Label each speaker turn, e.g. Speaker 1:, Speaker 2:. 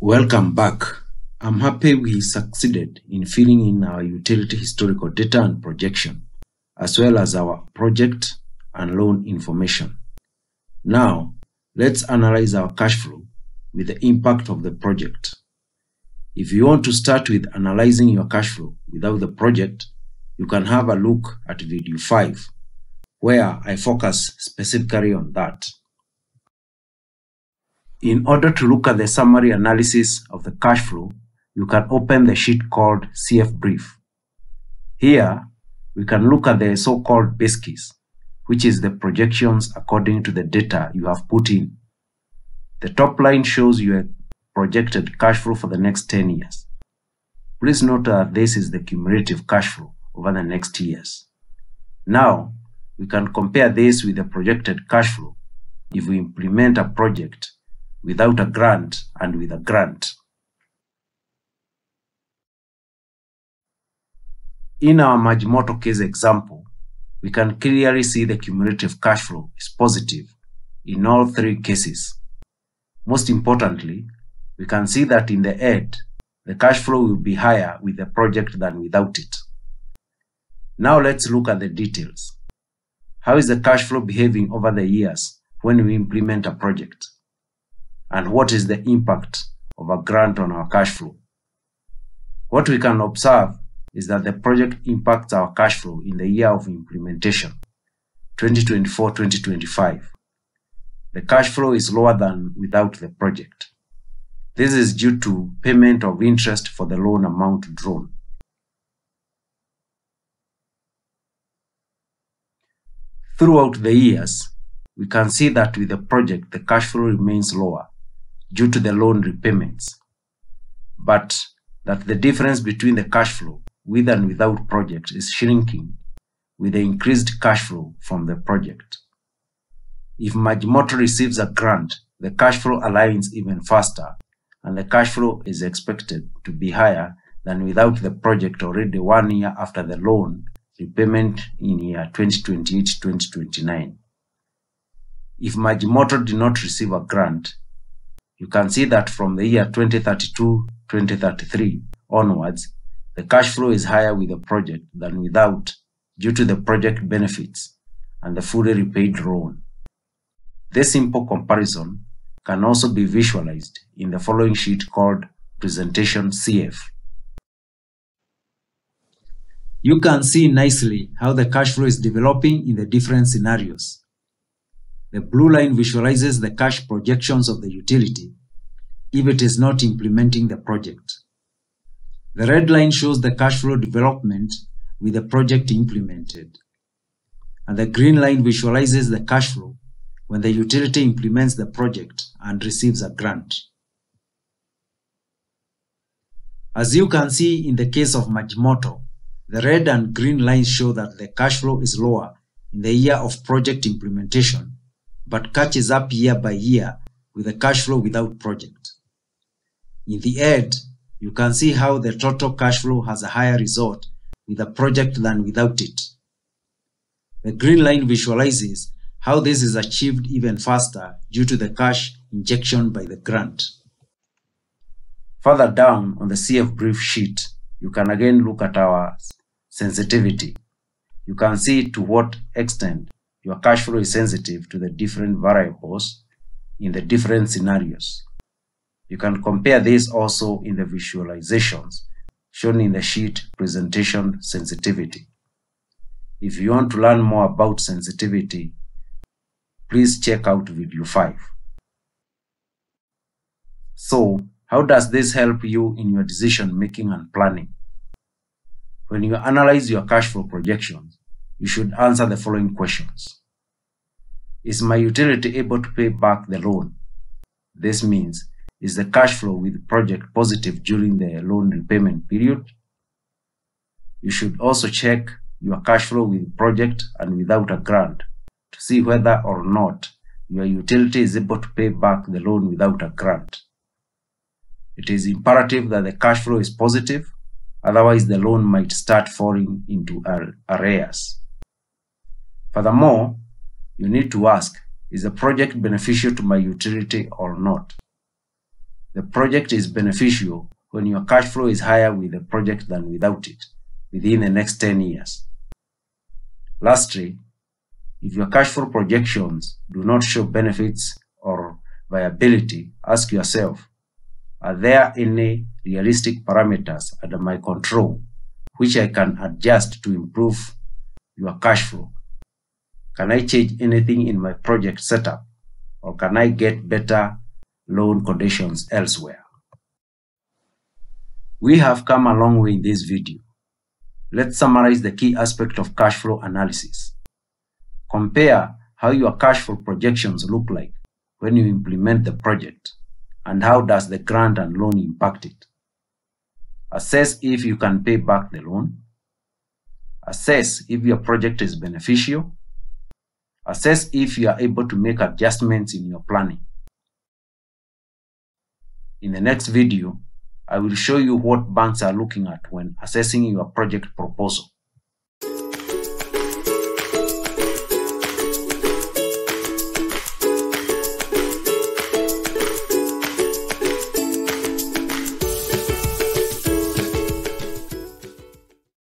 Speaker 1: Welcome back. I'm happy we succeeded in filling in our utility historical data and projection, as well as our project and loan information. Now, let's analyze our cash flow with the impact of the project. If you want to start with analyzing your cash flow without the project, you can have a look at video 5, where I focus specifically on that. In order to look at the summary analysis of the cash flow, you can open the sheet called CF Brief. Here, we can look at the so-called base case, which is the projections according to the data you have put in. The top line shows your projected cash flow for the next 10 years. Please note that this is the cumulative cash flow over the next years. Now, we can compare this with the projected cash flow if we implement a project without a grant and with a grant. In our Majimoto case example, we can clearly see the cumulative cash flow is positive in all three cases. Most importantly, we can see that in the end, the cash flow will be higher with the project than without it. Now let's look at the details. How is the cash flow behaving over the years when we implement a project? And what is the impact of a grant on our cash flow? What we can observe is that the project impacts our cash flow in the year of implementation, 2024-2025. The cash flow is lower than without the project. This is due to payment of interest for the loan amount drawn. Throughout the years, we can see that with the project, the cash flow remains lower due to the loan repayments, but that the difference between the cash flow with and without project is shrinking with the increased cash flow from the project. If Majimoto receives a grant, the cash flow aligns even faster, and the cash flow is expected to be higher than without the project already 1 year after the loan repayment in year 2028-2029. If Majimoto did not receive a grant, you can see that from the year 2032-2033 onwards, the cash flow is higher with the project than without due to the project benefits and the fully repaid loan. This simple comparison can also be visualized in the following sheet called Presentation CF. You can see nicely how the cash flow is developing in the different scenarios. The blue line visualizes the cash projections of the utility if it is not implementing the project. The red line shows the cash flow development with the project implemented. And the green line visualizes the cash flow when the utility implements the project and receives a grant. As you can see in the case of Majimoto, the red and green lines show that the cash flow is lower in the year of project implementation, but catches up year by year with the cash flow without project. In the end, you can see how the total cash flow has a higher result with a project than without it. The green line visualizes how this is achieved even faster due to the cash injection by the grant. Further down on the CF Brief sheet, you can again look at our sensitivity. You can see to what extent your cash flow is sensitive to the different variables in the different scenarios. You can compare this also in the visualizations shown in the sheet Presentation Sensitivity. If you want to learn more about sensitivity, please check out video 5. So, how does this help you in your decision making and planning? When you analyze your cash flow projections, you should answer the following questions. Is my utility able to pay back the loan? This means, is the cash flow with project positive during the loan repayment period? You should also check your cash flow with project and without a grant to see whether or not your utility is able to pay back the loan without a grant. It is imperative that the cash flow is positive, otherwise the loan might start falling into arrears. Furthermore, you need to ask, is the project beneficial to my utility or not? The project is beneficial when your cash flow is higher with the project than without it within the next 10 years. Lastly, if your cash flow projections do not show benefits or viability, ask yourself, are there any realistic parameters under my control which I can adjust to improve your cash flow? Can I change anything in my project setup, or can I get better loan conditions elsewhere? We have come a long way in this video. Let's summarize the key aspect of cash flow analysis. Compare how your cash flow projections look like when you implement the project, and how does the grant and loan impact it. Assess if you can pay back the loan. Assess if your project is beneficial. Assess if you are able to make adjustments in your planning. In the next video, I will show you what banks are looking at when assessing your project proposal.